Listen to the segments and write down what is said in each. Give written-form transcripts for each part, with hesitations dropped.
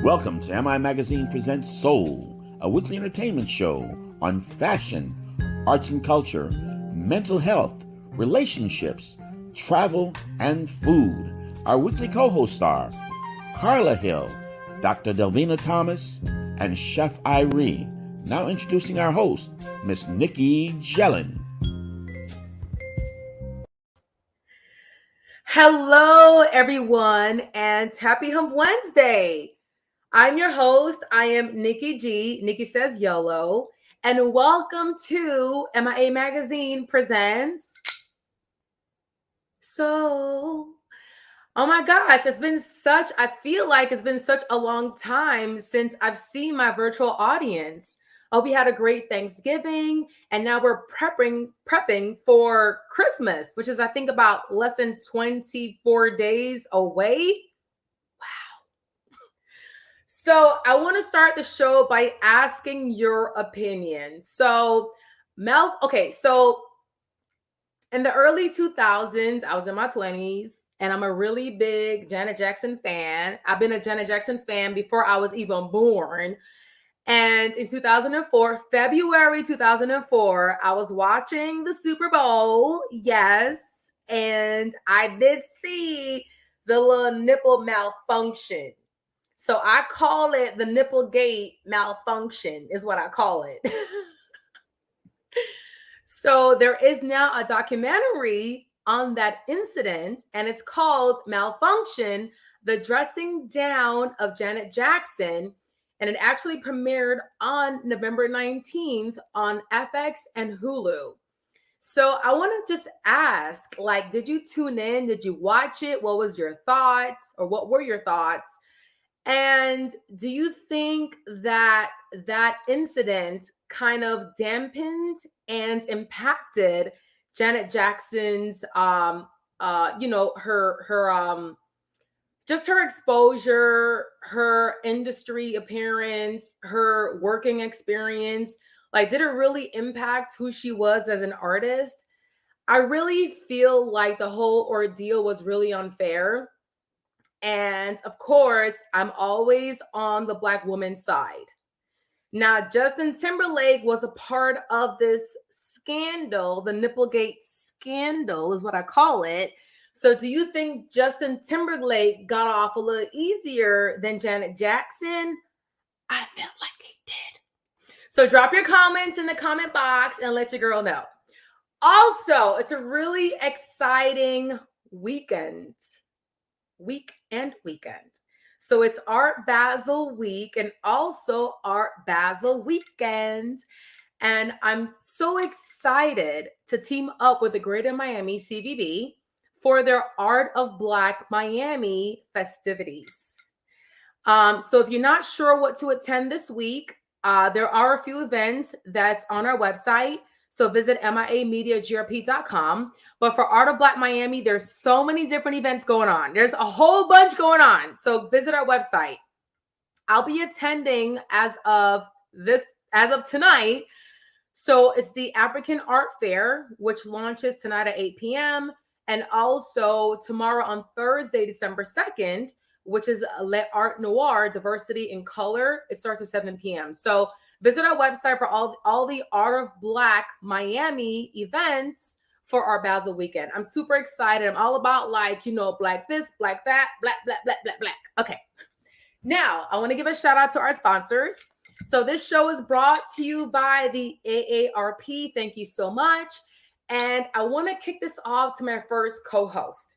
Welcome to MI Magazine Presents Soul, a weekly entertainment show on fashion, arts and culture, mental health, relationships, travel, and food. Our weekly co-hosts are Carla Hill, Dr. Delvena Thomas, and Chef Irie. Now introducing our host, Miss Nicky Gelin. Hello, everyone, and happy Hump Wednesday. I'm your host. I am Nikki G. Nikki says YOLO. And welcome to MIA Magazine Presents Soul. Oh my gosh, I feel like it's been such a long time since I've seen my virtual audience. Oh, we had a great Thanksgiving, and now we're prepping for Christmas, which is, I think, about less than 24 days away. So I want to start the show by asking your opinion. So in the early 2000s, I was in my 20s, and I'm a really big Janet Jackson fan. I've been a Janet Jackson fan before I was even born. And in 2004, February 2004, I was watching the Super Bowl. Yes. And I did see the little nipple malfunction. So I call it the Nipplegate malfunction is what I call it. So there is now a documentary on that incident, and it's called Malfunction, The Dressing Down of Janet Jackson. And it actually premiered on November 19th on FX and Hulu. So I want to just ask, did you tune in? Did you watch it? What was your thoughts, or what were your thoughts? And do you think that that incident kind of dampened and impacted Janet Jackson's, just her exposure, her industry appearance, her working experience? Did it really impact who she was as an artist? I really feel like the whole ordeal was really unfair. And of course, I'm always on the Black woman's side. Now, Justin Timberlake was a part of this scandal. The Nipplegate scandal is what I call it. So do you think Justin Timberlake got off a little easier than Janet Jackson? I felt like he did. So drop your comments in the comment box and let your girl know. Also, it's a really exciting weekend. So it's Art Basel week and also Art Basel weekend. And I'm so excited to team up with the Greater Miami CVB for their Art of Black Miami festivities. So if you're not sure what to attend this week, there are a few events that's on our website. So visit miamediagrp.com. But for Art of Black Miami, there's so many different events going on. There's a whole bunch going on. So visit our website. I'll be attending as of tonight. So it's the African Art Fair, which launches tonight at 8 p.m. And also tomorrow on Thursday, December 2nd, which is Let Art Noir, Diversity in Color. It starts at 7 p.m. So visit our website for all the Art of Black Miami events for our Basel weekend. I'm super excited. I'm all about black this, black that, black. Okay. Now, I want to give a shout out to our sponsors. So this show is brought to you by the AARP. Thank you so much. And I want to kick this off to my first co-host.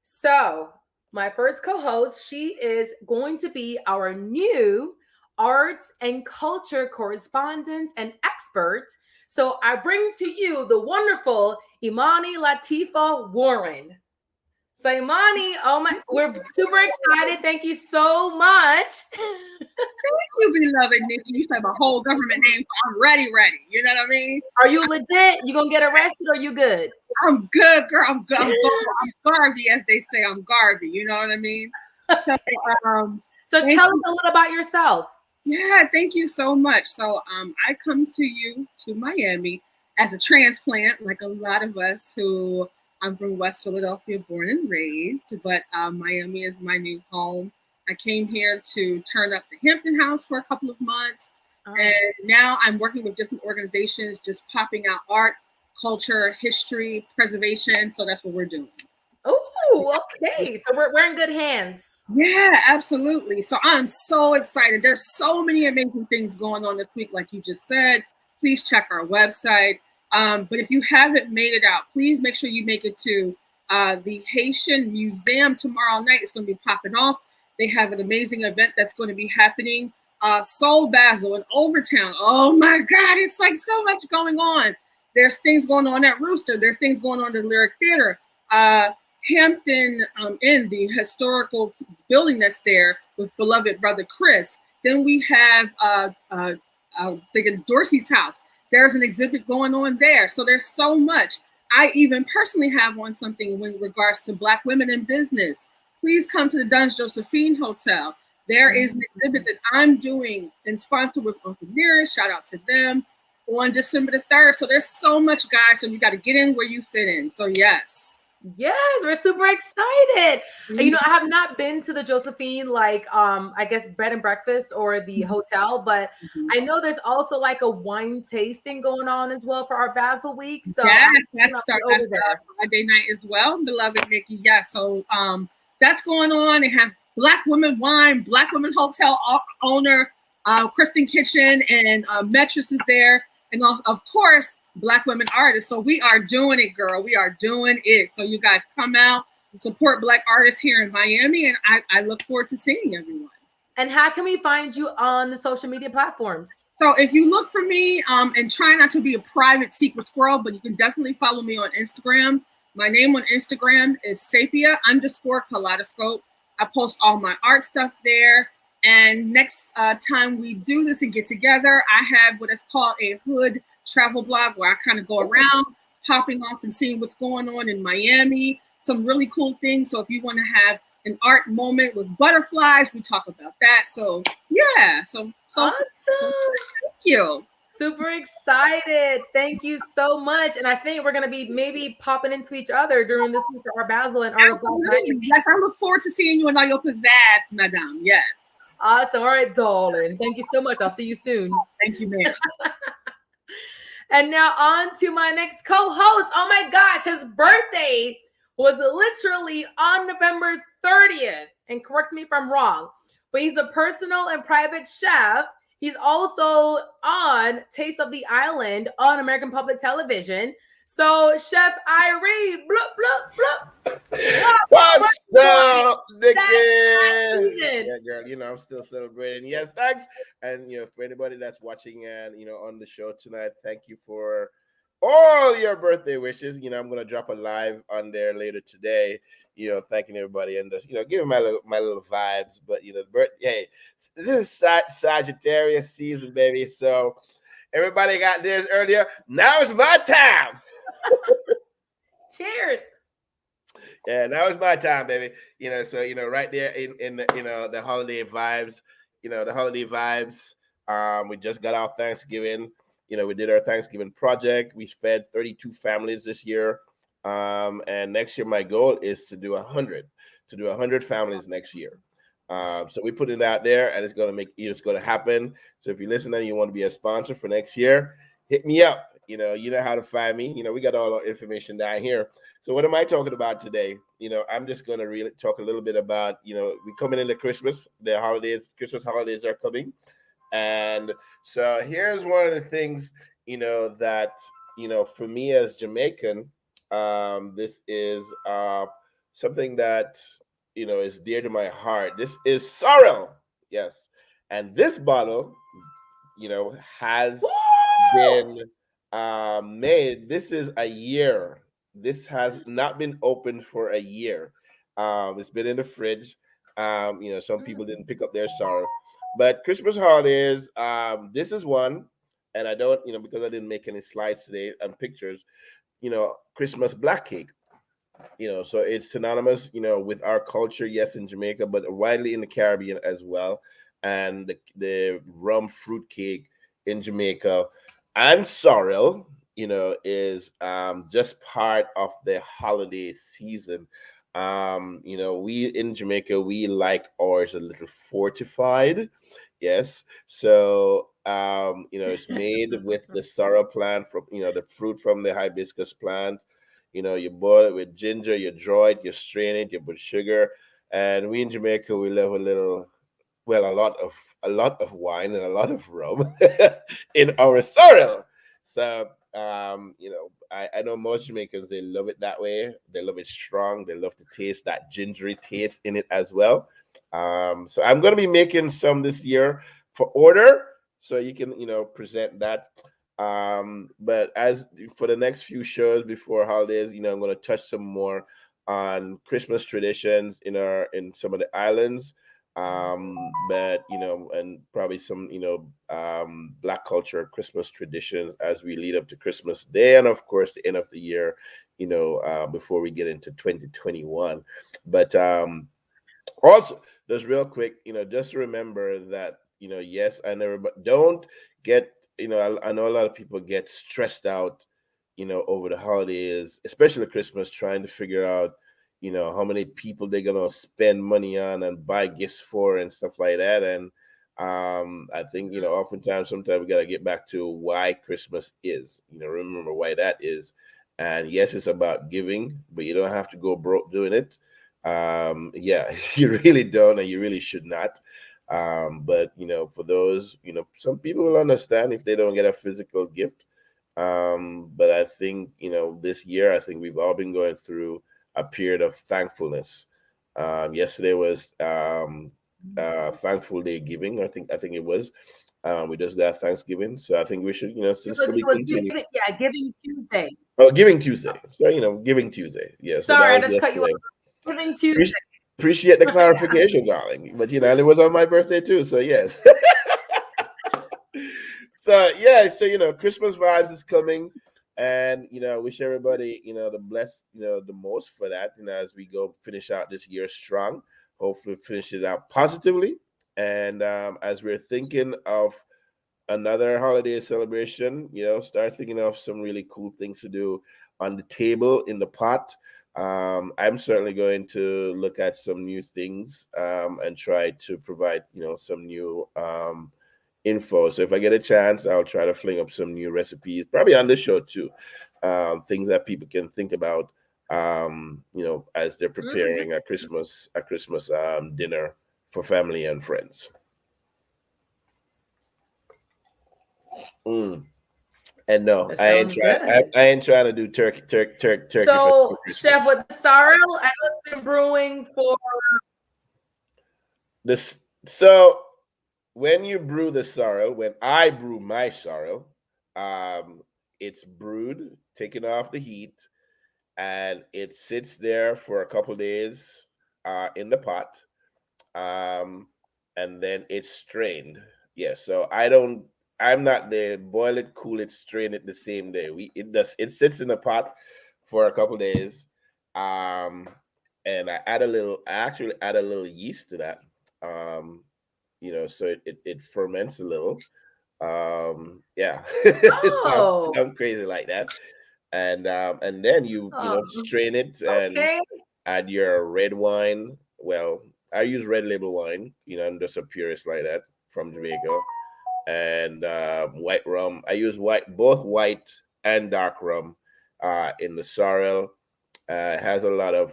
So my first co-host, she is going to be our new arts and culture correspondent and expert. So I bring to you the wonderful Imani Warren. So Imani, we're super excited. Thank you so much. Thank you, beloved Nikki. You said my whole government name, so I'm ready. You know what I mean? Are you legit? You gonna get arrested or you good? I'm good, girl. I'm good. I'm Garvey, as they say. I'm Garvey. You know what I mean? So tell us a little about yourself. Yeah, thank you so much. So I come to Miami as a transplant, like a lot of us who I'm from West Philadelphia, born and raised, but Miami is my new home. I came here to turn up the Hampton House for a couple of months. Oh. And now I'm working with different organizations, just popping out art, culture, history, preservation. So that's what we're doing. Oh, okay. So we're in good hands. Yeah, absolutely. So I'm so excited. There's so many amazing things going on this week, like you just said. Please check our website. But if you haven't made it out, please make sure you make it to the Haitian Museum tomorrow night. It's going to be popping off. They have an amazing event that's going to be happening. Soul Basil in Overtown. Oh my God, it's like so much going on. There's things going on at Rooster. There's things going on at the Lyric Theater. Hampton in the historical building that's there with beloved brother Chris. Then we have thinking Dorsey's house. There's an exhibit going on there. So there's so much. I even personally have on something in regards to Black women in business. Please come to the Duns Josephine Hotel. There is an exhibit that I'm doing and sponsored with Uncle Nearest. Shout out to them on December the 3rd. So there's so much, guys. So you got to get in where you fit in. So yes. Yes, we're super excited. You know, I have not been to the Josephine, like, I guess bed and breakfast or the hotel, but I know there's also like a wine tasting going on as well for our Basil Week. So yes, that's Friday night as well, beloved Nikki. Yes, so that's going on. They have Black Women Wine, Black Women Hotel owner, Kristen Kitchen, and Metris is there, and of course, Black women artists. So we are doing it, girl. We are doing it. So you guys come out and support Black artists here in Miami, and I look forward to seeing everyone. And how can we find you on the social media platforms? So if you look for me, and try not to be a private secret squirrel, but you can definitely follow me on Instagram. My name on Instagram is Sapia_Kaleidoscope. I post all my art stuff there. And next time we do this and get together, I have what is called a hood travel blog where I kind of go around popping off and seeing what's going on in Miami, some really cool things. So if you want to have an art moment with butterflies, we talk about that. So yeah, so awesome. Thank you. Super excited. Thank you so much. And I think we're going to be maybe popping into each other during this week for our Basil and Art of Black Miami. Yes, I look forward to seeing you and all your pizzazz, madame. Yes. Awesome. All right, darling. Thank you so much. I'll see you soon. Thank you, ma'am. And now on to my next co-host. Oh my gosh, his birthday was literally on November 30th. And correct me if I'm wrong, but he's a personal and private chef. He's also on Taste of the Island on American Public Television. So Chef Irie, bloop, bloop, bloop. What's up, Nicky? Yeah, girl, you know, I'm still celebrating. Yes, thanks. And, you know, for anybody that's watching and, you know, on the show tonight, thank you for all your birthday wishes. You know, I'm going to drop a live on there later today, you know, thanking everybody and, you know, giving my little vibes. But, you know, hey, this is Sagittarius season, baby. So everybody got theirs earlier. Now it's my time. Cheers. Yeah, now it's my time, baby. You know, so you know, right there in the, you know, the holiday vibes. You know, the holiday vibes. We just got our Thanksgiving. You know, we did our Thanksgiving project. We fed 32 families this year. And next year, my goal is to do 100 families next year. So we put it out there, and it's gonna happen. So if you listen and you want to be a sponsor for next year, hit me up. You know how to find me. You know, we got all our information down here. So what am I talking about today? You know, I'm just going to really talk a little bit about, you know, we're coming into Christmas. The holidays, Christmas holidays are coming. And so here's one of the things, you know, that, you know, for me as Jamaican, this is something that, you know, is dear to my heart. This is sorrel. Yes. And this bottle, you know, has been made. This is a year. This has not been opened for a year. It's been in the fridge. You know, some people didn't pick up their sorrow, but Christmas holidays. This is one, and I don't, you know, because I didn't make any slides today and pictures. You know, Christmas black cake. You know, so it's synonymous, you know, with our culture. Yes, in Jamaica, but widely in the Caribbean as well. And the rum fruit cake in Jamaica. And sorrel, you know, is just part of the holiday season. We in Jamaica, we like ours a little fortified. Yes. So, it's made with the sorrel plant from, the fruit from the hibiscus plant. You boil it with ginger, you draw it, you strain it, you put sugar. And we in Jamaica, we love a little, well, a lot of wine and a lot of rum in our sorrel. So, I know most Jamaicans, they love it that way. They love it strong. They love to taste that gingery taste in it as well. So I'm going to be making some this year for order, so you can, present that. But as for the next few shows before holidays, I'm going to touch some more on Christmas traditions in some of the islands. But and probably some Black culture Christmas traditions as we lead up to Christmas Day, and of course the end of the year, before we get into 2021. But also, just real quick, just remember that, yes, I never, but don't get, I know a lot of people get stressed out, over the holidays, especially Christmas, trying to figure out, how many people they're gonna spend money on and buy gifts for and stuff like that. And I think, oftentimes, sometimes we gotta get back to why Christmas is. Remember why that is. And yes, it's about giving, but you don't have to go broke doing it. Yeah, you really don't, and you really should not. But for those, some people will understand if they don't get a physical gift. But I think, this year, I think we've all been going through a period of thankfulness. Yesterday was Thankful Day Giving. I think it was. We just got Thanksgiving, so I think we should, sincerely continue. Giving Tuesday. Oh, Giving Tuesday. So Giving Tuesday. Yeah. So Sorry, I that was just cut you yesterday. off. Giving Tuesday. Appreciate the clarification, darling. But and it was on my birthday too, so yes. So yeah, so Christmas vibes is coming, and wish everybody the blessed the most for that. As we go finish out this year strong, hopefully finish it out positively. And as we're thinking of another holiday celebration, start thinking of some really cool things to do on the table in the pot. I'm certainly going to look at some new things and try to provide some new info. So if I get a chance, I'll try to fling up some new recipes, probably on the show too. Things that people can think about, as they're preparing a Christmas dinner for family and friends. And no, That I ain't sounds trying. good. I ain't trying to do turkey. So, for Chef, Christmas. with the sorrel, I know it's been brewing for. This so when you brew the sorrel, when I brew my sorrel, it's brewed, taken off the heat, and it sits there for a couple days in the pot, and then it's strained. Yeah, so I'm not the boil it, cool it, strain it the same day. It sits in the pot for a couple days, um, and I actually add a little yeast to that, so it ferments a little. Yeah, it's Oh, I'm crazy like that, and then strain it and okay. add your red wine. Well, I use red label wine. I'm just a purist like that from Jamaica, and white rum. I use both white and dark rum in the sorrel. It has a lot of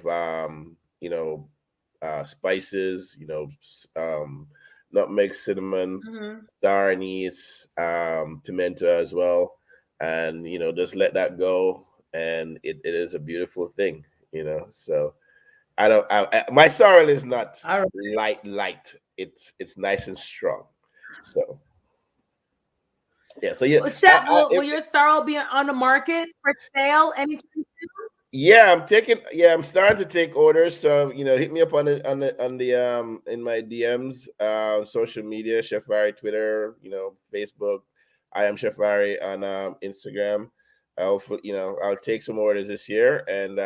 spices. Nutmeg, cinnamon, star anise, pimento as well, and just let that go, and it is a beautiful thing. So I don't. My sorrel is not All right. light. It's nice and strong. So yeah. So yeah. Well, Chef, will your sorrel be on the market for sale anytime soon? Yeah, I'm starting to take orders. So, hit me up on the in my DMs, social media, Chef Ari, Twitter, Facebook. I am Chef Ari on Instagram. Hopefully, I'll take some orders this year, and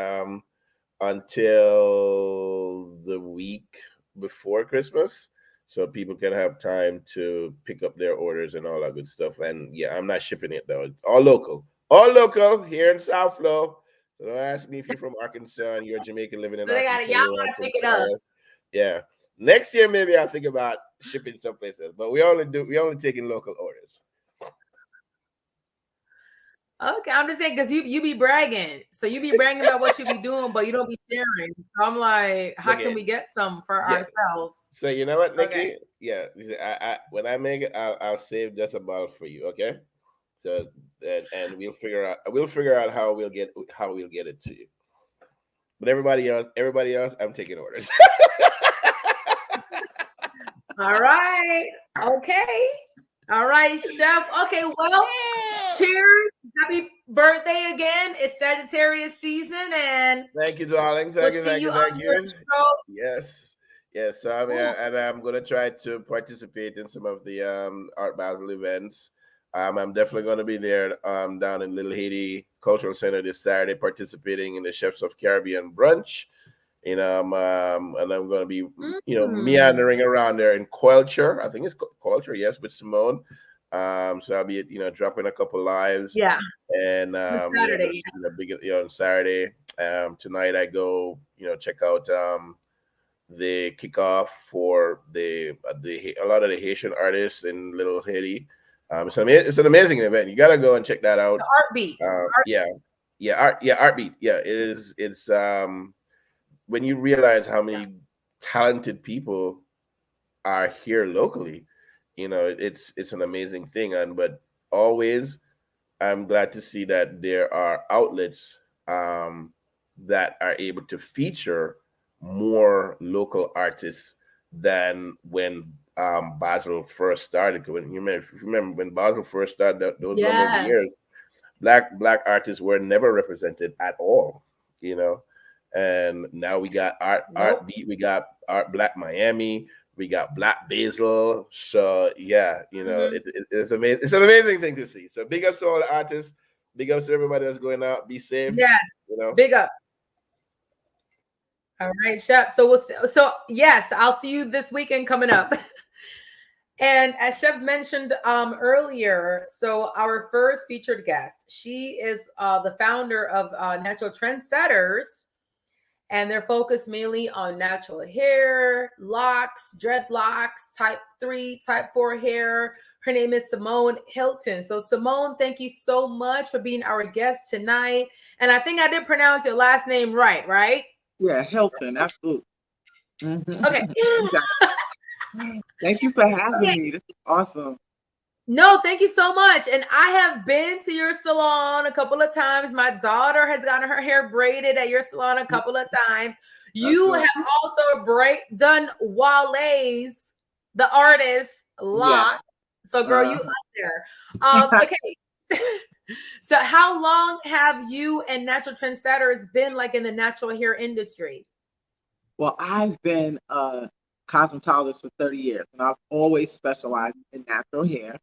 until the week before Christmas, so people can have time to pick up their orders and all that good stuff. And yeah, I'm not shipping it though. All local here in South Flo. So don't ask me if you're from Arkansas and you're Jamaican living in So they Arkansas. y'all gotta pick it up. Yeah. Next year, maybe I'll think about shipping some places, but we only taking local orders. Okay, I'm just saying because you be bragging. So you be bragging about what you be doing, but you don't be sharing. So I'm like, how can we get some for ourselves? So you know what, Nikki? Okay. Yeah, I when I make it, I'll save just a bottle for you. Okay. So and we'll figure out how we'll get it to you. But everybody else, I'm taking orders. All right. Okay. All right, Chef. Okay, well, cheers. Happy birthday again. It's Sagittarius season, and thank you, darling. Thank you. Yes. So I mean, and I'm gonna try to participate in some of the Art Basel events. I'm definitely gonna be there down in Little Haiti Cultural Center this Saturday, participating in the Chefs of Caribbean brunch. And I'm going to be, meandering around there in Culture. I think it's Culture, yes, with Simone. So I'll be, dropping a couple lives. Yeah. And Saturday. On Saturday. Tonight I go, check out the kickoff for a lot of the Haitian artists in Little Haiti. It's an amazing event. You got to go and check that out. The Art Beat. Art Beat. Yeah, it is. It's when you realize how many talented people are here locally, it's an amazing thing. But always, I'm glad to see that there are outlets that are able to feature more local artists than when Basel first started. If you remember when Basel first started, those number of years, black artists were never represented at all. And now we got Art Beat, we got Art Black Miami, we got Black Basil. So it's amazing. It's an amazing thing to see. So big ups to all the artists. Big ups to everybody that's going out. Be safe. Yes. Big ups. All right, Chef. So yes, I'll see you this weekend coming up. And as Chef mentioned earlier, so our first featured guest, she is the founder of Natural Trendsetters. And they're focused mainly on natural hair, locks, dreadlocks, type 3, type 4 hair. Her name is Simone Hilton. So Simone, thank you so much for being our guest tonight. And I think I did pronounce your last name right? Yeah, Hylton, absolutely. Mm-hmm. Okay. Thank you for having me. This is awesome. No, thank you so much. And I have been to your salon a couple of times. My daughter has gotten her hair braided at your salon a couple of times. You have also done Wale's, the artist, lot. Yeah. So, girl, you up there. Okay. So how long have you and Natural Trendsetters been like in the natural hair industry? Well, I've been a cosmetologist for 30 years, and I've always specialized in natural hair.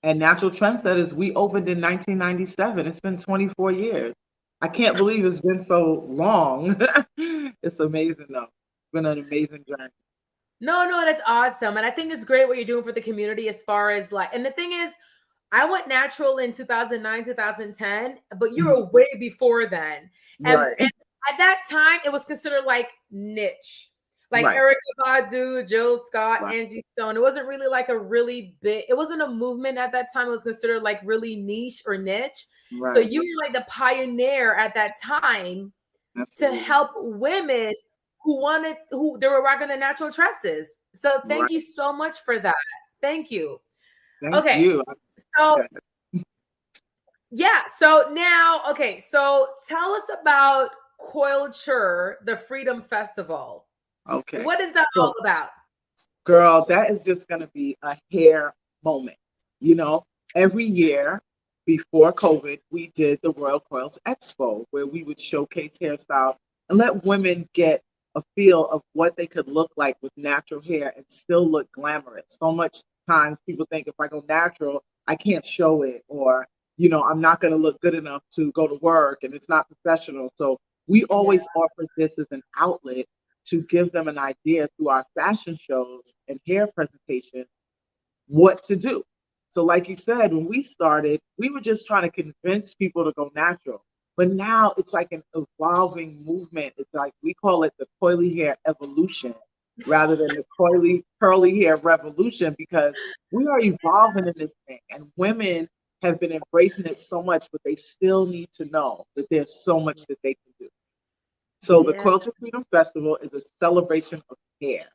And Natural Trendsetters, we opened in 1997. It's been 24 years. I can't believe it's been so long. It's amazing, though. It's been an amazing journey. No, that's awesome. And I think it's great what you're doing for the community as far as and the thing is, I went natural in 2009, 2010, but you were way before then. And at that time, it was considered like niche. Like Erykah Badu, Jill Scott, Angie Stone. It wasn't really like a really big, it wasn't a movement at that time. It was considered like really niche or niche. Right. So you were like the pioneer at that time to help women who they were rocking the natural tresses. So thank you so much for that. Thank you. Thank you. So so now, so tell us about Quilted, the Freedom Festival. Okay. What is that all about? Girl, that is just going to be a hair moment. Every year before COVID, we did the Royal Coils Expo, where we would showcase hairstyles and let women get a feel of what they could look like with natural hair and still look glamorous. So much times people think if I go natural, I can't show it, or, I'm not going to look good enough to go to work and it's not professional. So we always offer this as an outlet to give them an idea through our fashion shows and hair presentations what to do. So like you said, when we started, we were just trying to convince people to go natural. But now it's like an evolving movement. It's like we call it the coily hair evolution rather than the coily curly hair revolution, because we are evolving in this thing, and women have been embracing it so much, but they still need to know that there's so much that they can do. So the Yeah. Quilted Freedom Festival is a celebration of hair.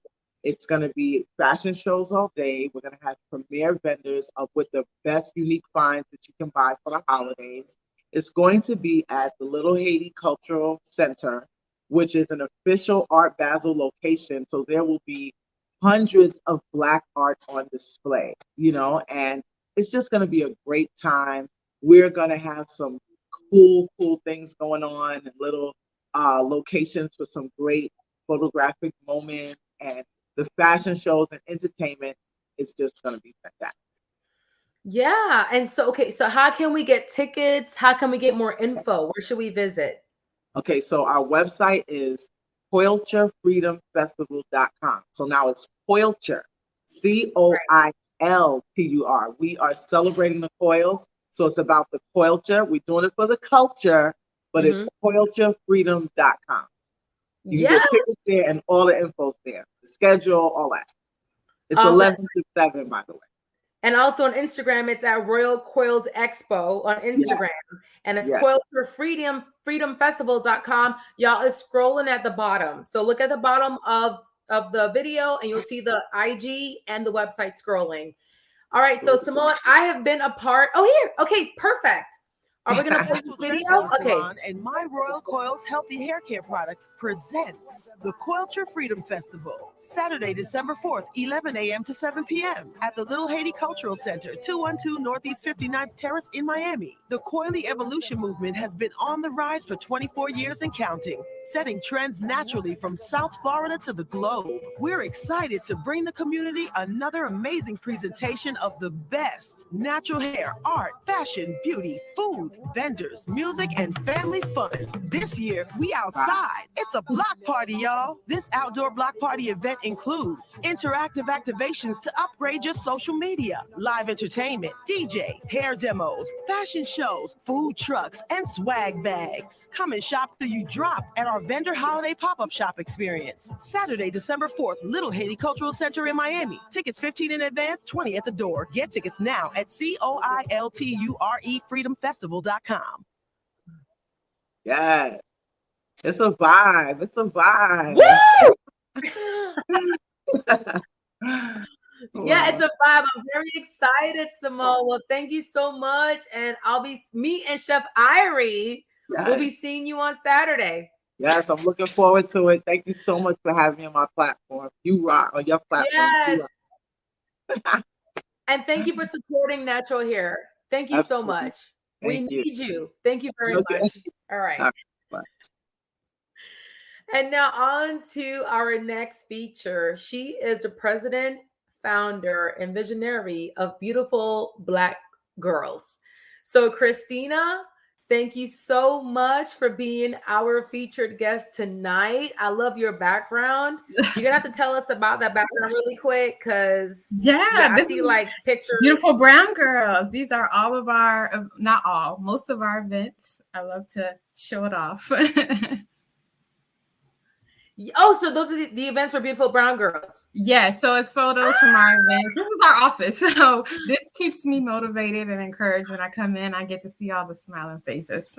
It's going to be fashion shows all day. We're going to have premier vendors with the best unique finds that you can buy for the holidays. It's going to be at the Little Haiti Cultural Center, which is an official Art Basel location. So there will be hundreds of Black art on display, and it's just going to be a great time. We're going to have some cool things going on, and little locations for some great photographic moments, and the fashion shows and entertainment is just going to be fantastic. Yeah. And so, okay, so how can we get tickets? How can we get more info? Where should we visit? Okay, so our website is quilturefreedomfestival.com. So now it's Quiltur, COILTUR. We are celebrating the coils. So it's about the quilture. We're doing it for the culture, but it's quilturefreedom.com. You can get tickets there, and all the info's there. The schedule, all that. It's Also, 11 to 7, by the way. And also on Instagram, it's at Royal Coils Expo on Instagram. And it's quilturefreedomfestival.com. Y'all is scrolling at the bottom. So look at the bottom of the video, and you'll see the IG and the website scrolling. All right. So Simone, I have been a part. Oh, here. Okay, perfect. Are we going to play the video? Okay. And My Royal Coils Healthy Hair Care Products presents the Quilture Freedom Festival, Saturday, December 4th, 11 a.m. to 7 p.m. at the Little Haiti Cultural Center, 212 Northeast 59th Terrace in Miami. The coily evolution movement has been on the rise for 24 years and counting, setting trends naturally from South Florida to the globe. We're excited to bring the community another amazing presentation of the best natural hair, art, fashion, beauty, food, vendors, music, and family fun. This year, we outside. It's a block party, y'all. This outdoor block party event includes interactive activations to upgrade your social media, live entertainment, DJ, hair demos, fashion shows, food trucks, and swag bags. Come and shop till you drop at our vendor holiday pop-up shop experience. Saturday, December 4th, Little Haiti Cultural Center in Miami. Tickets 15 in advance, 20 at the door. Get tickets now at COILTUREFreedomFestival.com. Yeah, it's a vibe. It's a vibe. Yeah, it's a vibe. I'm very excited, Simone. Well, thank you so much. And me and Chef Irie will be seeing you on Saturday. Yes, I'm looking forward to it. Thank you so much for having me on my platform. You rock on your platform. Yes. And thank you for supporting natural hair. Thank you so much. We need you. Thank you very much. All right. And now on to our next feature. She is the president, founder, and visionary of Beautiful Black Girls. So Christina, thank you so much for being our featured guest tonight. I love your background. You're gonna have to tell us about that background really quick, because I see like pictures. Beautiful Brown Girls. These are all of our, not all, most of our events. I love to show it off. Oh, so those are the events for Beautiful Brown Girls. Yeah, so it's photos from our event. This is our office. So this keeps me motivated and encouraged. When I come in, I get to see all the smiling faces.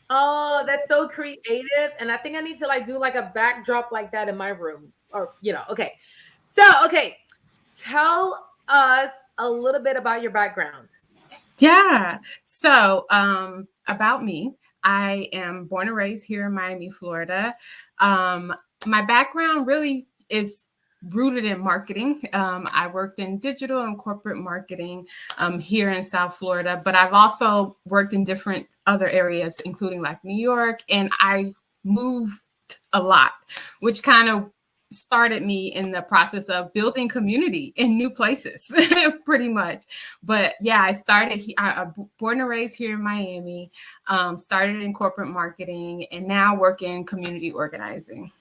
Oh, that's so creative. And I think I need to do a backdrop like that in my room. Or, okay. So, tell us a little bit about your background. Yeah. So about me. I am born and raised here in Miami, Florida. My background really is rooted in marketing. I worked in digital and corporate marketing here in South Florida, but I've also worked in different other areas, including New York, and I moved a lot, which kind of started me in the process of building community in new places, pretty much. But yeah, I'm born and raised here in Miami, started in corporate marketing, and now work in community organizing.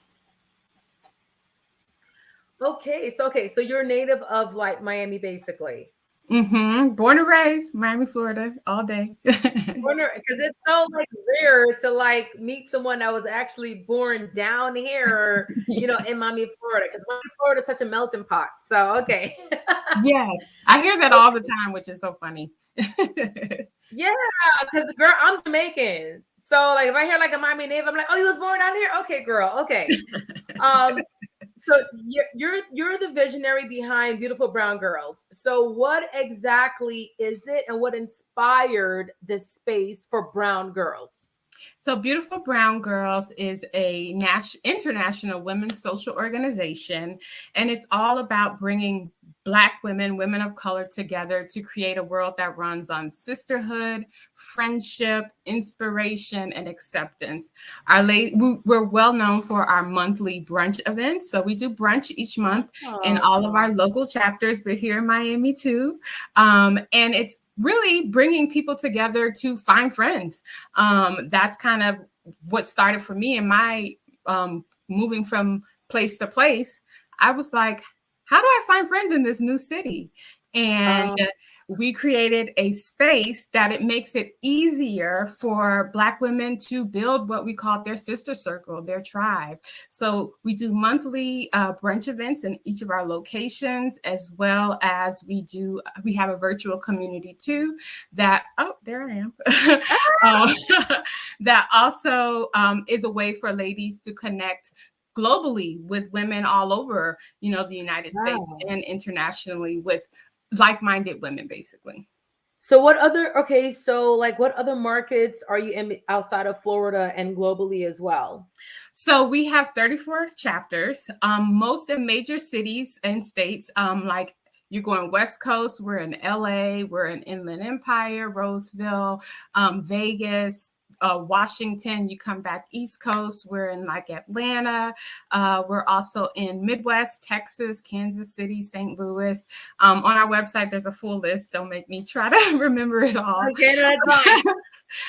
Okay, so you're native of Miami, basically. Born and raised Miami, Florida, all day. Because it's so like rare to like meet someone that was actually born down here, you know, in Miami, Florida. Because Miami, Florida is such a melting pot. So okay. Yes, I hear that all the time, which is so funny. Yeah, because girl, I'm Jamaican. So like if I hear like a Miami native, I'm like, oh, you was born down here? Okay, girl. Okay. So you're the visionary behind Beautiful Brown Girls. So what exactly is it, and what inspired this space for brown girls? So Beautiful Brown Girls is a international women's social organization, and it's all about bringing Black women, women of color together to create a world that runs on sisterhood, friendship, inspiration, and acceptance. We're well known for our monthly brunch events. So we do brunch each month in all of our local chapters, but here in Miami too. And it's really bringing people together to find friends. That's kind of what started for me in my moving from place to place. I was like, how do I find friends in this new city? And we created a space that it makes it easier for Black women to build what we call their sister circle, their tribe. So we do monthly brunch events in each of our locations, as well as we have a virtual community too that, oh, there I am, that also is a way for ladies to connect globally with women all over, you know, the United States and internationally with like-minded women, basically. So what other markets are you in outside of Florida and globally as well? So we have 34 chapters, most in major cities and states, like you're going West Coast, we're in LA, we're in Inland Empire, Roseville, Vegas, Washington. You come back East Coast, we're in like Atlanta. We're also in Midwest, Texas, Kansas City, St. Louis. On our website, there's a full list. Don't make me try to remember it all. Okay, that's fine.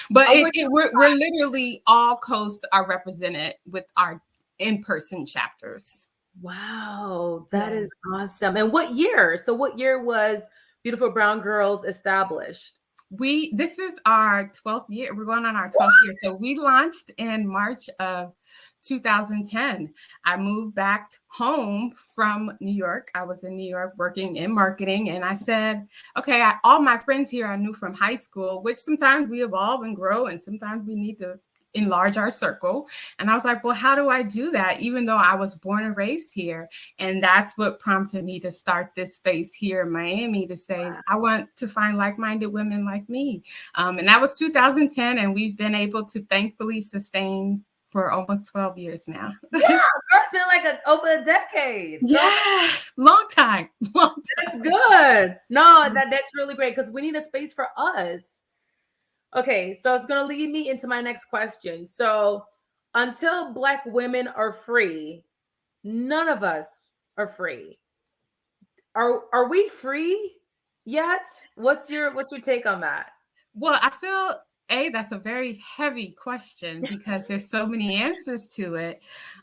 But we're literally all coasts are represented with our in-person chapters. Wow, that is awesome. And what year? So what year was Beautiful Brown Girls established? This is our 12th year. We're going on our 12th year. So we launched in March of 2010. I moved back home from New York. I was in New York working in marketing. And I said, okay, all my friends here I knew from high school, which sometimes we evolve and grow, and sometimes we need to enlarge our circle. And I was like, well, how do I do that? Even though I was born and raised here. And that's what prompted me to start this space here in Miami to say, I want to find like-minded women like me. And that was 2010. And we've been able to thankfully sustain for almost 12 years now. Yeah, it's been like over a decade. Yeah, long time. That's good. No, that's really great because we need a space for us. Okay, so it's going to lead me into my next question. So until Black women are free, none of us are free. Are we free yet? What's your take on that? Well, I feel that's a very heavy question because there's so many answers to it.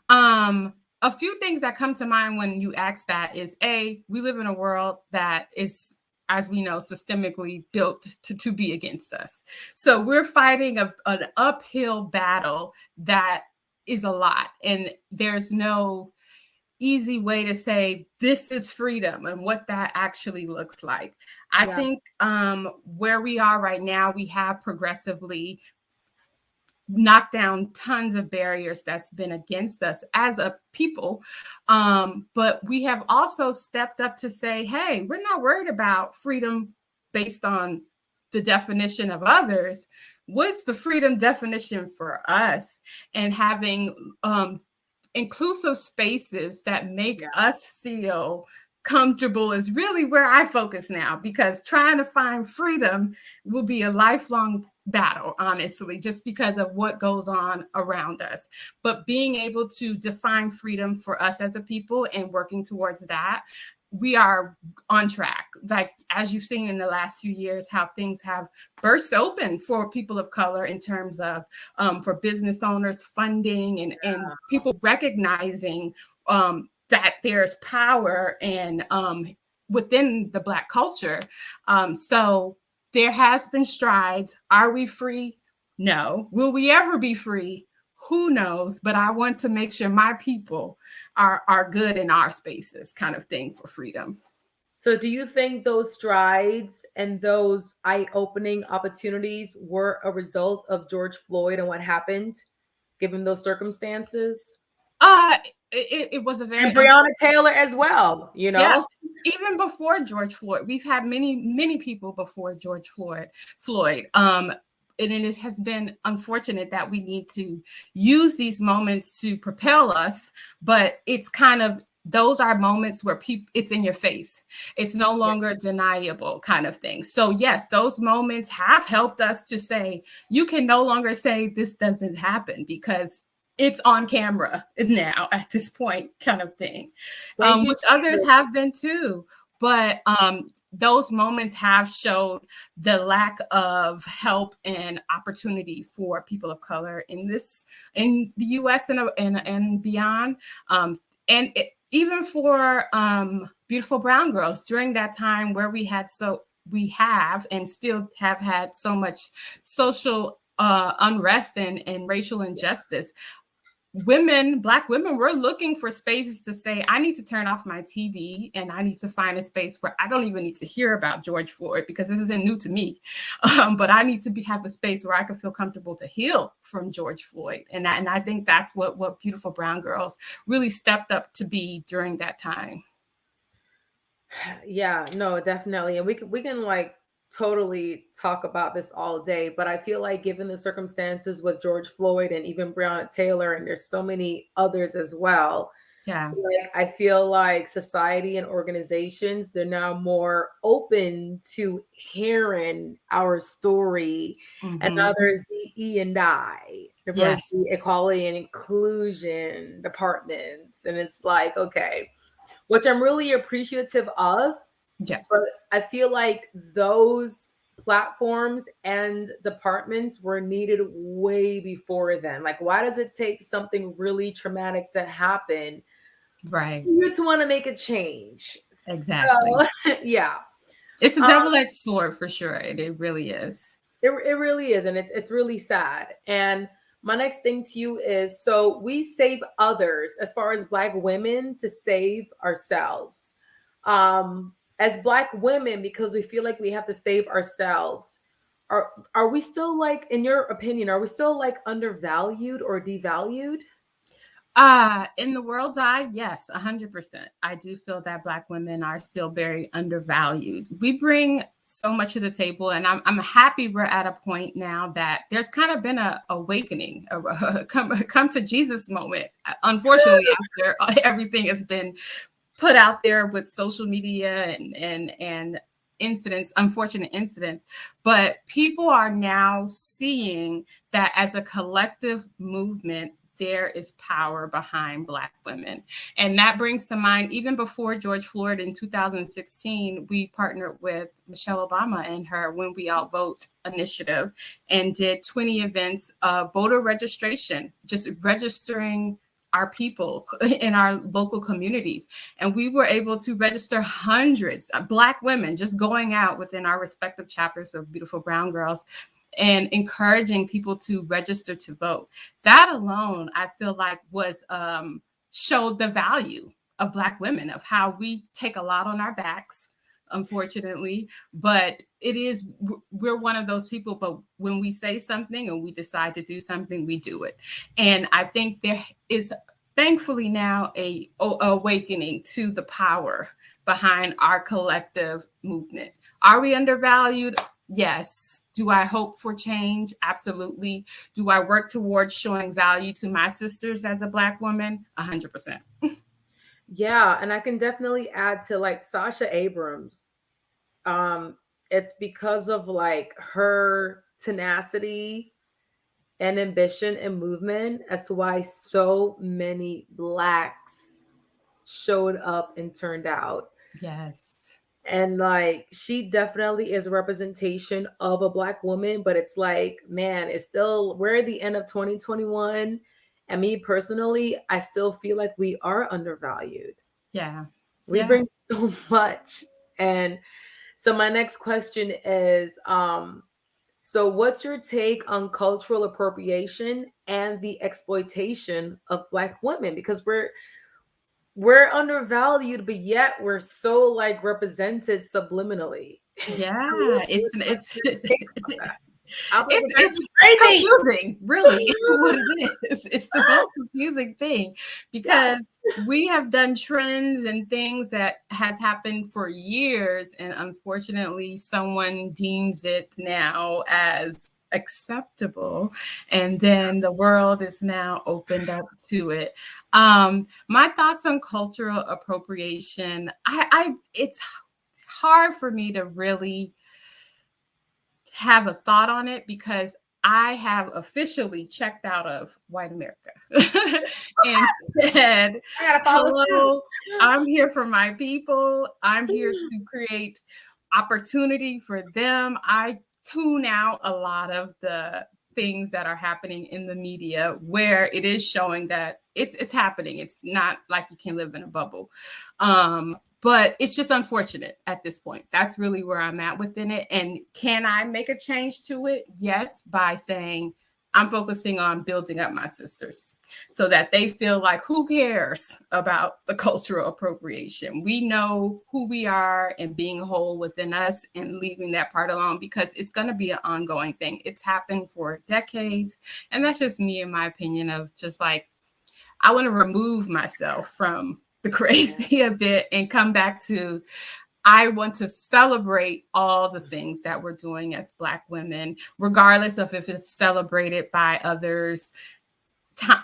A few things that come to mind when you ask that is we live in a world that is, as we know, systemically built to be against us. So we're fighting an uphill battle that is a lot. And there's no easy way to say this is freedom and what that actually looks like. I think where we are right now, we have progressively knocked down tons of barriers that's been against us as a people. But we have also stepped up to say, hey, we're not worried about freedom based on the definition of others. What's the freedom definition for us? And having inclusive spaces that make us feel comfortable is really where I focus now, because trying to find freedom will be a lifelong battle, honestly, just because of what goes on around us. But being able to define freedom for us as a people and working towards that, we are on track. Like, as you've seen in the last few years, how things have burst open for people of color in terms of for business owners, funding, and people recognizing that there's power and within the Black culture. So there has been strides. Are we free? No. Will we ever be free? Who knows? But I want to make sure my people are good in our spaces, kind of thing, for freedom. So do you think those strides and those eye-opening opportunities were a result of George Floyd and what happened, given those circumstances? It was a very And Breonna Taylor as well, you know? Yeah. Even before George Floyd, we've had many people before George Floyd. And it has been unfortunate that we need to use these moments to propel us, but it's kind of, those are moments where it's in your face. It's no longer deniable, kind of thing. So yes, those moments have helped us to say, you can no longer say this doesn't happen because it's on camera now at this point, kind of thing, which others have been too. But those moments have showed the lack of help and opportunity for people of color in the U.S. and beyond, even for beautiful brown girls during that time where we have and still have had so much social unrest and racial injustice. Black women were looking for spaces to say, I need to turn off my TV and I need to find a space where I don't even need to hear about George Floyd because this isn't new to me. But I need to have a space where I can feel comfortable to heal from George Floyd. And I think that's what beautiful brown girls really stepped up to be during that time. Yeah, no, definitely. And we can like totally talk about this all day, but I feel like given the circumstances with George Floyd and even Breonna Taylor, and there's so many others as well. Yeah. Like, I feel like society and organizations, they're now more open to hearing our story. And now there's DE and I, diversity, equality, and inclusion departments. And it's like, okay, which I'm really appreciative of. Yeah. But I feel like those platforms and departments were needed way before then. Like, why does it take something really traumatic to happen? Right. You to want to make a change. Exactly. So, yeah. It's a double-edged sword for sure. It really is. It really is. And it's really sad. And my next thing to you is, so we save others as far as Black women to save ourselves. As Black women, because we feel like we have to save ourselves, are we still, like, in your opinion, are we still like undervalued or devalued? In the world's eye, yes, 100%. I do feel that Black women are still very undervalued. We bring so much to the table, and I'm happy we're at a point now that there's kind of been a awakening, a come to Jesus moment. Unfortunately, after everything has been put out there with social media and incidents, unfortunate incidents, but people are now seeing that as a collective movement, there is power behind Black women. And that brings to mind, even before George Floyd in 2016, we partnered with Michelle Obama and her When We All Vote initiative and did 20 events of voter registration, just registering our people in our local communities. And we were able to register hundreds of Black women just going out within our respective chapters of Beautiful Brown Girls and encouraging people to register to vote. That alone, I feel like, was showed the value of Black women, of how we take a lot on our backs, unfortunately, but we're one of those people, but when we say something and we decide to do something, we do it. And I think there is thankfully now a awakening to the power behind our collective movement. Are we undervalued? Yes. Do I hope for change? Absolutely. Do I work towards showing value to my sisters as a Black woman? 100%. Yeah, and I can definitely add to like Sasha Abrams. It's because of like her tenacity and ambition and movement as to why so many Blacks showed up and turned out. Yes. And like, she definitely is a representation of a Black woman, but it's like, man, it's still, we're at the end of 2021. And me personally, I still feel like we are undervalued. Yeah. We bring so much And so my next question is, so what's your take on cultural appropriation and the exploitation of Black women? Because we're undervalued, but yet we're so like represented subliminally. Yeah, it's It's confusing, really. What it is. It's the most confusing thing because we have done trends and things that has happened for years, and unfortunately, someone deems it now as acceptable, and then the world is now opened up to it. My thoughts on cultural appropriation, it's hard for me to really have a thought on it because I have officially checked out of white America and said, hello, I'm here for my people. I'm here to create opportunity for them. I tune out a lot of the things that are happening in the media where it is showing that it's happening. It's not like you can live in a bubble. But it's just unfortunate at this point. That's really where I'm at within it. And can I make a change to it? Yes, by saying I'm focusing on building up my sisters so that they feel like, who cares about the cultural appropriation? We know who we are and being whole within us and leaving that part alone because it's going to be an ongoing thing. It's happened for decades. And that's just me and my opinion of just like, I want to remove myself from the crazy a bit and come back to, I want to celebrate all the things that we're doing as Black women, regardless of if it's celebrated by others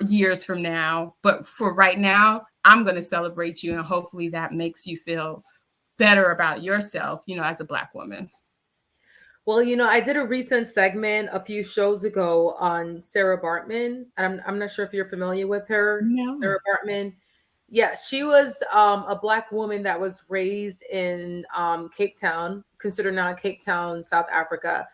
years from now. But for right now, I'm going to celebrate you. And hopefully that makes you feel better about yourself, as a Black woman. Well, I did a recent segment a few shows ago on Sarah Bartman. I'm not sure if you're familiar with her. No. Sarah Bartman. Yes, she was a Black woman that was raised in Cape Town, considered now Cape Town, South Africa.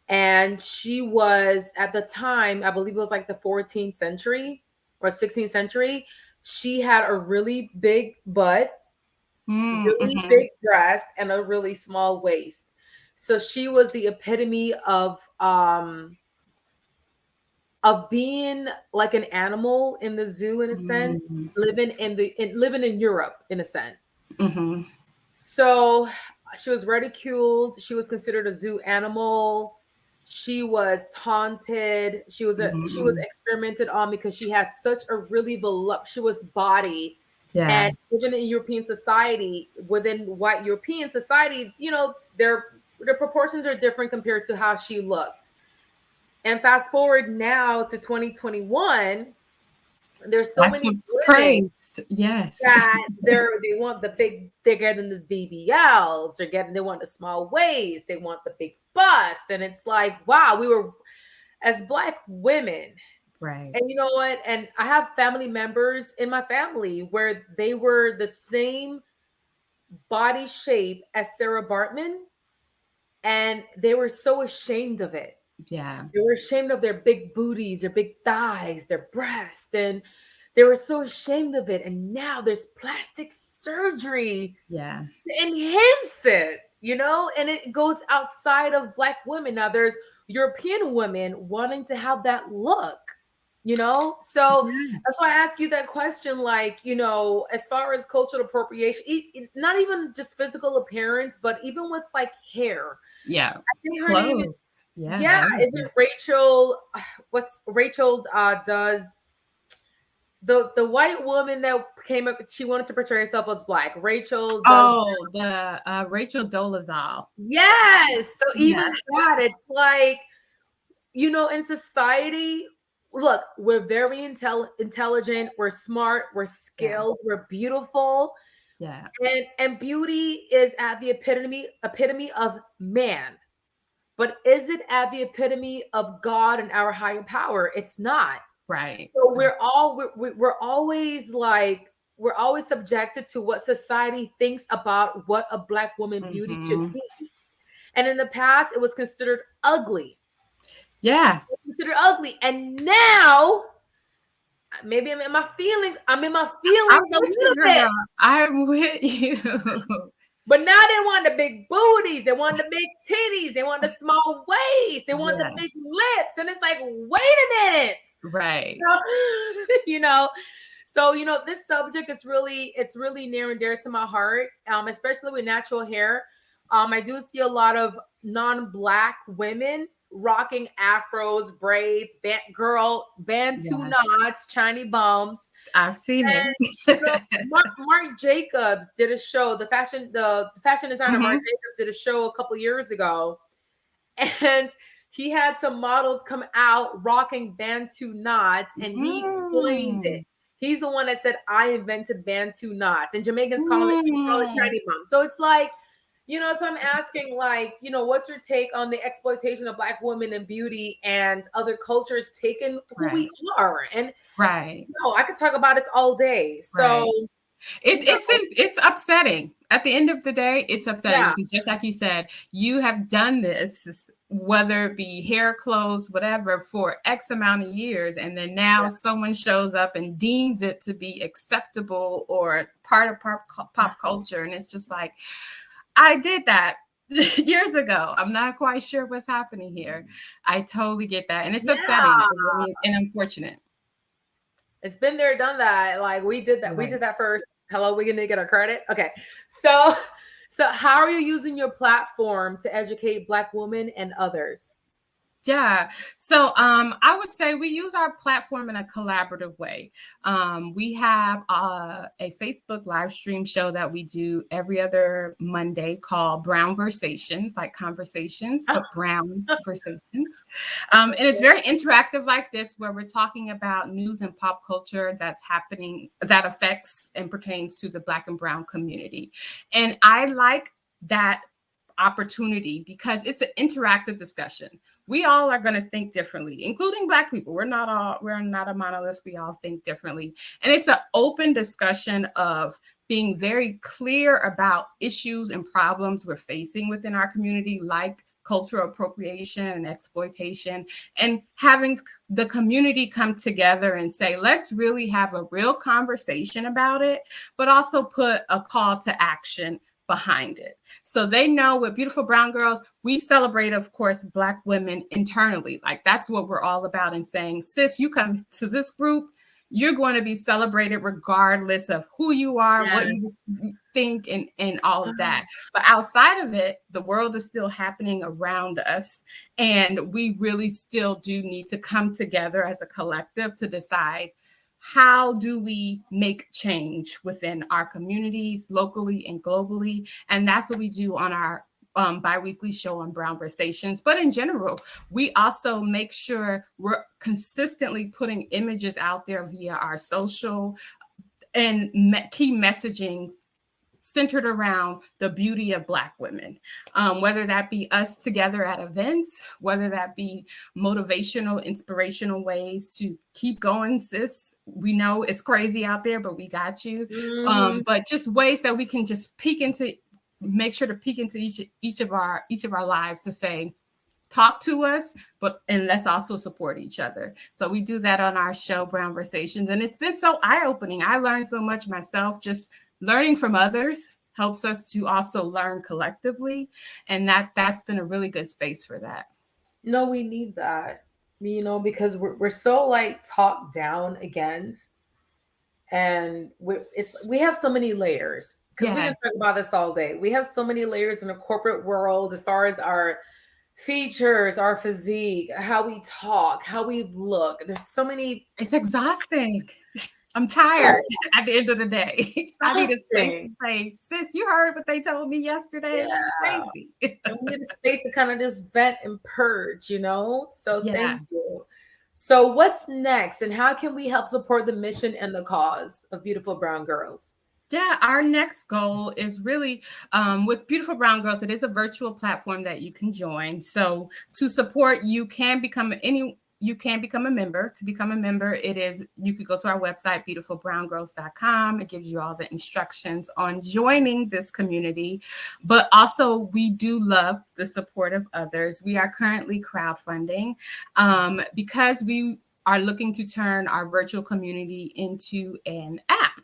And she was, at the time, I believe it was like the 14th century or 16th century, she had a really big butt, really big breast, and a really small waist. So she was the epitome of being like an animal in the zoo, in a sense, living in Europe, in a sense. So she was ridiculed. She was considered a zoo animal. She was taunted. She was experimented on because she had such a really voluptuous body. Yeah. And even in European society, within white European society, their proportions are different compared to how she looked. And fast forward now to 2021, there's so many praised. Yes. That they want the big, they're getting the BBLs, they want the small waist, they want the big bust. And it's like, wow, we were, as Black women, right. And you know what? And I have family members in my family where they were the same body shape as Sarah Bartman, and they were so ashamed of it. Yeah. They were ashamed of their big booties, their big thighs, their breasts, and they were so ashamed of it. And now there's plastic surgery to enhance it, and it goes outside of Black women. Now there's European women wanting to have that look, So that's why I ask you that question, like, as far as cultural appropriation, not even just physical appearance, but even with like hair. Yeah. I think her name is, is it Rachel? What's Rachel does the white woman that came up, she wanted to portray herself as Black. Rachel does Rachel Dolezal. Yes. So even that, it's like, in society, look, we're very intelligent, we're smart, we're skilled, we're beautiful. Yeah. And beauty is at the epitome of man. But is it at the epitome of God and our higher power? It's not. Right. So we're always subjected to what society thinks about what a Black woman beauty should be. And in the past, it was considered ugly. Yeah. It was considered ugly. And now, maybe I'm in my feelings. I'm a little bit. I'm with you. But now they want the big booties, they want the big titties, they want the small waist, they want the big lips. And it's like, wait a minute. Right. You know, so, you know, this subject is really, it's really near and dear to my heart, especially with natural hair. I do see a lot of non-Black women rocking afros, braids, bantu knots, Chinese bums. I've seen it. You know, Marc Jacobs did a show. The fashion designer Marc Jacobs did a show a couple years ago, and he had some models come out rocking bantu knots, and he blamed it. He's the one that said, "I invented bantu knots," and Jamaicans call it Chinese bum. So it's like, you know, so I'm asking, like, you know, what's your take on the exploitation of Black women and beauty and other cultures taking who we are? And you know, I could talk about this all day. So it's upsetting. At the end of the day, it's upsetting because just like you said, you have done this, whether it be hair, clothes, whatever, for X amount of years, and then now someone shows up and deems it to be acceptable or part of pop culture, and it's just like, I did that years ago. I'm not quite sure what's happening here. I totally get that. And it's upsetting and unfortunate. It's been there, done that. Like, we did that. We did that first. Hello, we're going to get our credit. Okay. So how are you using your platform to educate Black women and others? Yeah. So I would say we use our platform in a collaborative way. We have a Facebook live stream show that we do every other Monday called Brown Versations, like conversations, but Brown Versations. And it's very interactive like this, where we're talking about news and pop culture that's happening, that affects and pertains to the Black and Brown community. And I like that opportunity because it's an interactive discussion. We all are going to think differently, including Black people. We're not a monolith. We all think differently. And it's an open discussion of being very clear about issues and problems we're facing within our community, like cultural appropriation and exploitation, and having the community come together and say, let's really have a real conversation about it, but also put a call to action behind it. So they know with Beautiful Brown Girls, we celebrate, of course, Black women internally. Like, that's what we're all about, and saying, sis, you come to this group, you're going to be celebrated regardless of who you are, what you think, and all of that. But outside of it, the world is still happening around us. And we really still do need to come together as a collective to decide, how do we make change within our communities, locally and globally? And that's what we do on our bi-weekly show on Brown Versations. But in general, we also make sure we're consistently putting images out there via our social and key messaging centered around the beauty of Black women, whether that be us together at events, whether that be motivational, inspirational ways to keep going, sis. We know it's crazy out there, but we got you. But just ways that we can just make sure to peek into each of our lives to say, talk to us, and let's also support each other. So we do that on our show, Brown Versations, and it's been so eye-opening. I learned so much myself. Just learning from others helps us to also learn collectively, and that's been a really good space for that. No, we need that, you know, because we're so like talked down against, and we have so many layers. Because we can talk about this all day. We have so many layers in the corporate world as far as our features, our physique, how we talk, how we look. There's so many. It's exhausting. I'm tired at the end of the day. I need a space to say, sis, you heard what they told me yesterday. It's crazy. And we need a space to kind of just vent and purge, you know? So thank you. So what's next, and how can we help support the mission and the cause of Beautiful Brown Girls? Yeah, our next goal is really with Beautiful Brown Girls. It is a virtual platform that you can join. So to support, you can become a member. To become a member, you could go to our website, beautifulbrowngirls.com. It gives you all the instructions on joining this community. But also, we do love the support of others. We are currently crowdfunding because we are looking to turn our virtual community into an app.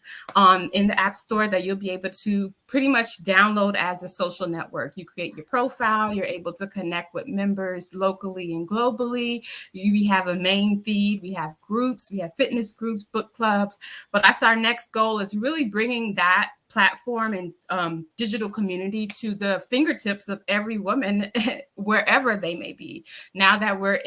in the App Store that you'll be able to pretty much download as a social network. You create your profile, you're able to connect with members locally and globally. We have a main feed, we have groups, we have fitness groups, book clubs, but that's our next goal, is really bringing that platform and digital community to the fingertips of every woman wherever they may be. Now that we're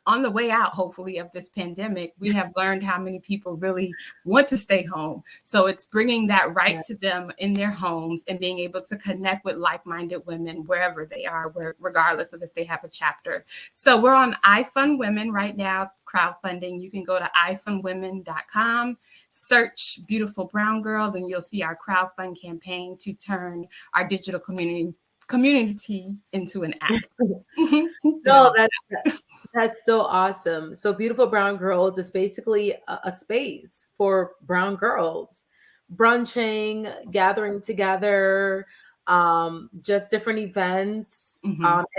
on the way out, hopefully, of this pandemic, we have learned how many people really want to stay home. So it's bringing that right to them in their homes and being able to connect with like-minded women wherever they are, regardless of if they have a chapter. So we're on iFund Women right now, crowdfunding. You can go to ifundwomen.com, search Beautiful Brown Girls, and you'll see our crowdfund campaign to turn our digital community into an app. No, that's so awesome. So Beautiful Brown Girls is basically a space for brown girls, brunching, gathering together, just different events,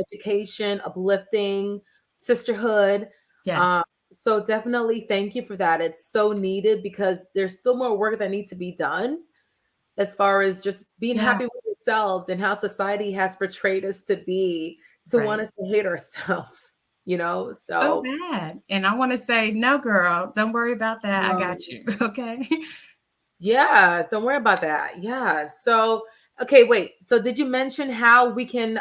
education, uplifting, sisterhood. Yes. So definitely thank you for that. It's so needed because there's still more work that needs to be done as far as just being happy with ourselves and how society has portrayed us to be, to want us to hate ourselves, you know? So bad. And I want to say, no, girl, don't worry about that. I got you. Okay. Yeah. Don't worry about that. Yeah. So, okay, wait. So did you mention how we can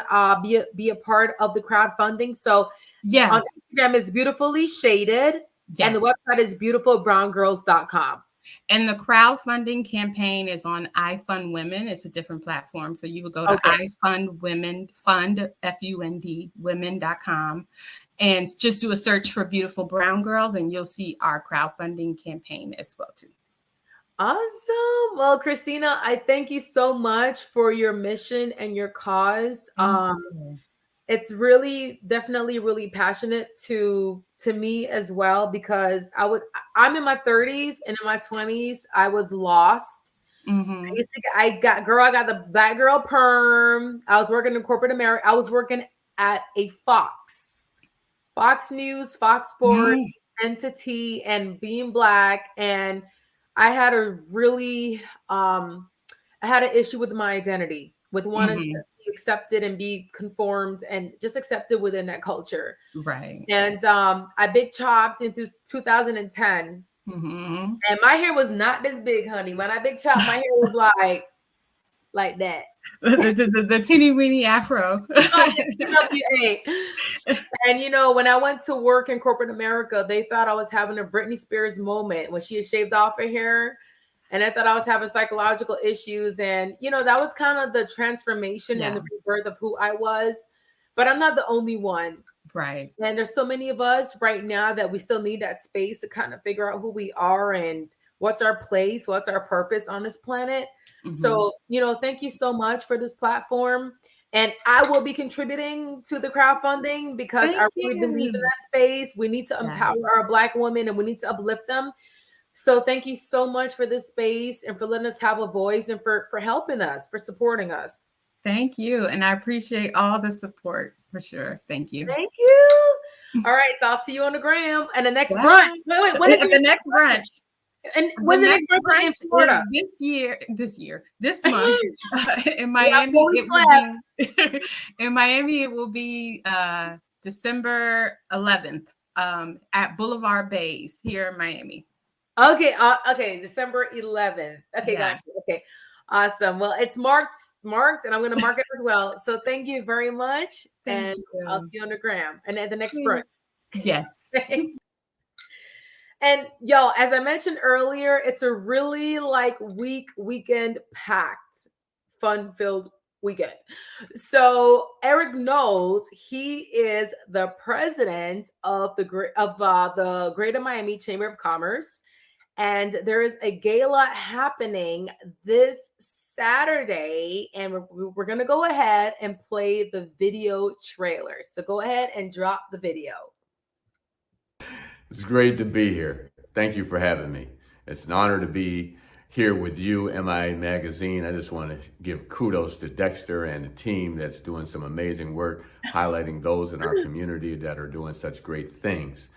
be a part of the crowdfunding? So on Instagram is Beautifully Shaded, and the website is beautifulbrowngirls.com. And the crowdfunding campaign is on iFund Women. It's a different platform. So you would go to iFund Women, fund, F-U-N-D, women.com, and just do a search for Beautiful Brown Girls, and you'll see our crowdfunding campaign as well, too. Awesome. Well, Christina, I thank you so much for your mission and your cause. It's really definitely really passionate to me as well, because I'm in my 30s, and in my 20s I was lost. I got the black girl perm. I was working in corporate America. I was working at a Fox News, Fox Sports entity, and being black, and I had a really I had an issue with my identity, with wanting to be accepted and be conformed and just accepted within that culture. Right. And I big chopped into 2010. And my hair was not this big, honey. When I big chopped, my hair was like that. the teeny weeny afro. And you know, when I went to work in corporate America, they thought I was having a Britney Spears moment when she had shaved off her hair. And I thought I was having psychological issues. And, you know, that was kind of the transformation and the rebirth of who I was. But I'm not the only one. Right. And there's so many of us right now that we still need that space to kind of figure out who we are and what's our place, what's our purpose on this planet. So, you know, thank you so much for this platform. And I will be contributing to the crowdfunding because I really believe in that space. We need to empower our Black women, and we need to uplift them. So thank you so much for this space and for letting us have a voice, and for helping us, for supporting us. Thank you. And I appreciate all the support for sure. Thank you. Thank you. All right. So I'll see you on the gram and the next brunch. Wait, when is the next brunch? And when's the next brunch in Florida? This month in Miami. In Miami, it will be December 11th at Boulevard Bays here in Miami. Okay. December 11th. Okay. Gotcha. Okay. Awesome. Well, it's marked, and I'm going to mark it as well. So thank you very much. And I'll see you on the gram and at the next brunch. Yes. And y'all, as I mentioned earlier, it's a really weekend packed, fun-filled weekend. So Eric Knowles, he is the president of the Greater Miami Chamber of Commerce. And there is a gala happening this Saturday, and we're going to go ahead and play the video trailer. So go ahead and drop the video. It's great to be here. Thank you for having me. It's an honor to be here with you, MIA Magazine. I just want to give kudos to Dexter and the team that's doing some amazing work, highlighting those in our community that are doing such great things.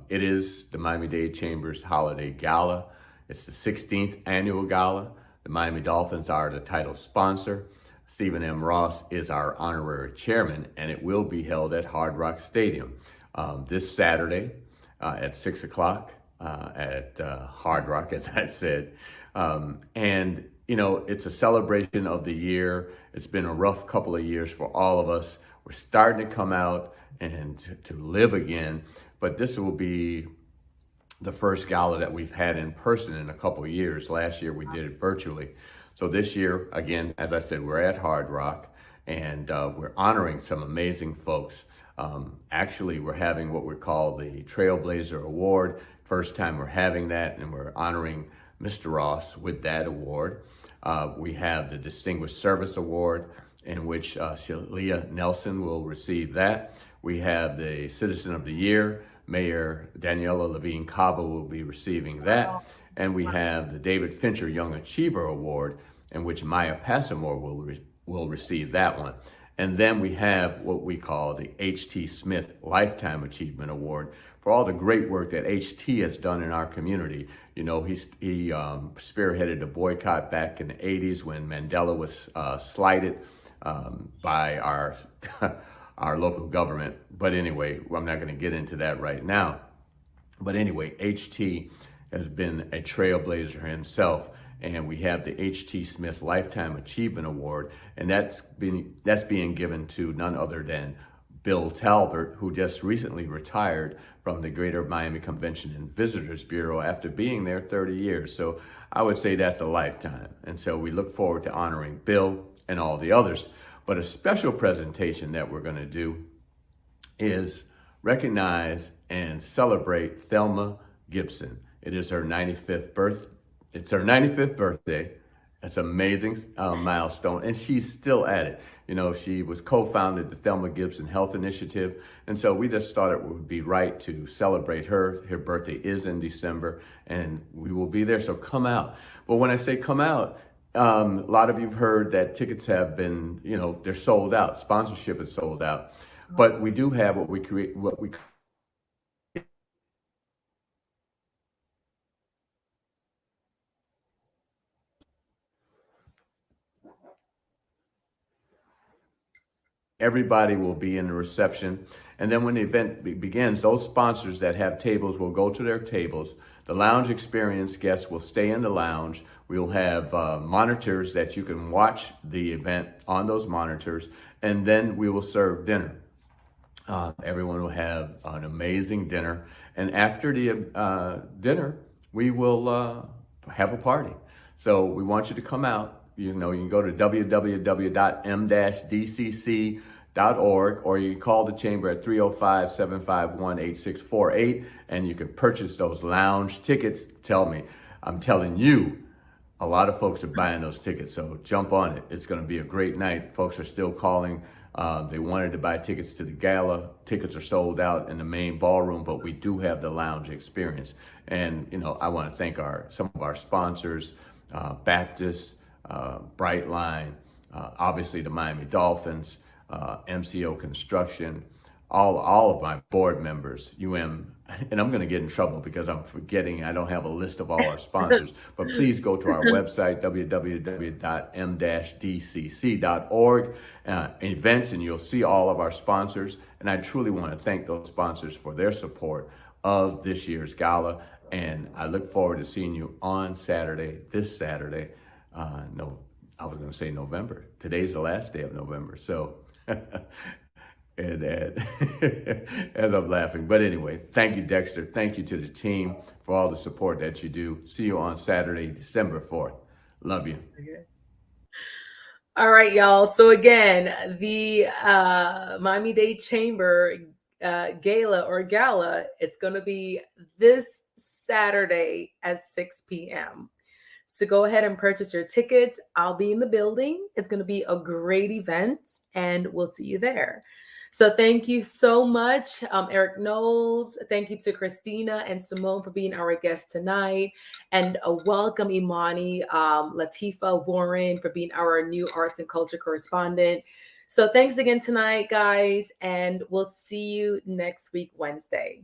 It is the Miami-Dade Chamber's Holiday Gala. It's the 16th annual gala. The Miami Dolphins are the title sponsor. Stephen M. Ross is our honorary chairman, and it will be held at Hard Rock Stadium this Saturday at 6 o'clock at Hard Rock, as I said. And, you know, it's a celebration of the year. It's been a rough couple of years for all of us. We're starting to come out and to live again, but this will be the first gala that we've had in person in a couple of years. Last year we did it virtually. So this year, again, as I said, we're at Hard Rock, and we're honoring some amazing folks. Actually, we're having what we call the Trailblazer Award. First time we're having that, and we're honoring Mr. Ross with that award. We have the Distinguished Service Award, in which Shalia Nelson will receive that. We have the Citizen of the Year. Mayor Daniela Levine Cava will be receiving that. And we have the David Fincher Young Achiever Award, in which Maya Passamore will receive that one. And then we have what we call the H.T. Smith Lifetime Achievement Award for all the great work that H.T. has done in our community. You know, he spearheaded the boycott back in the 80s when Mandela was slighted by our our local government. But anyway, I'm not going to get into that right now. But anyway, H.T. has been a trailblazer himself, and we have the H.T. Smith Lifetime Achievement Award, and that's being given to none other than Bill Talbert, who just recently retired from the Greater Miami Convention and Visitors Bureau after being there 30 years. So I would say that's a lifetime. And so we look forward to honoring Bill and all the others. But a special presentation that we're going to do is recognize and celebrate Thelma Gibson. It is her 95th birthday. It's her 95th birthday. It's an amazing milestone, and she's still at it. You know, she was co-founded the Thelma Gibson Health Initiative, and so we just thought it would be right to celebrate her. Her birthday is in December, and we will be there, so come out. But when I say come out, a lot of you've heard that tickets have been, you know, they're sold out. Sponsorship is sold out. But we do have what we everybody will be in the reception. And then when the event begins, those sponsors that have tables will go to their tables. The lounge experience guests will stay in the lounge. We'll have monitors that you can watch the event on those monitors. And then we will serve dinner. Everyone will have an amazing dinner. And after the dinner, we will have a party. So we want you to come out. You know, you can go to www.m-dcc.org, or you can call the chamber at 305-751-8648, and you can purchase those lounge tickets. I'm telling you, a lot of folks are buying those tickets, so jump on it. It's going to be a great night. Folks are still calling. They wanted to buy tickets to the gala. Tickets are sold out in the main ballroom, but we do have the lounge experience. And, you know, I want to thank some of our sponsors, Baptist, Brightline, obviously the Miami Dolphins, MCO Construction, all of my board members, and I'm going to get in trouble because I'm forgetting, I don't have a list of all our sponsors, but please go to our website, www.m-dcc.org, events, and you'll see all of our sponsors. And I truly want to thank those sponsors for their support of this year's gala. And I look forward to seeing you on Saturday, this Saturday. No, I was going to say November. Today's the last day of November. So, and as I'm laughing. But anyway, thank you, Dexter. Thank you to the team for all the support that you do. See you on Saturday, December 4th. Love you. All right, y'all. So again, the Miami-Dade Chamber Gala, it's going to be this Saturday at 6 p.m. So go ahead and purchase your tickets. I'll be in the building. It's going to be a great event, and we'll see you there. So thank you so much, Eric Knowles. Thank you to Christina and Simone for being our guests tonight. And welcome, Imani Warren, for being our new arts and culture correspondent. So thanks again tonight, guys, and we'll see you next week, Wednesday.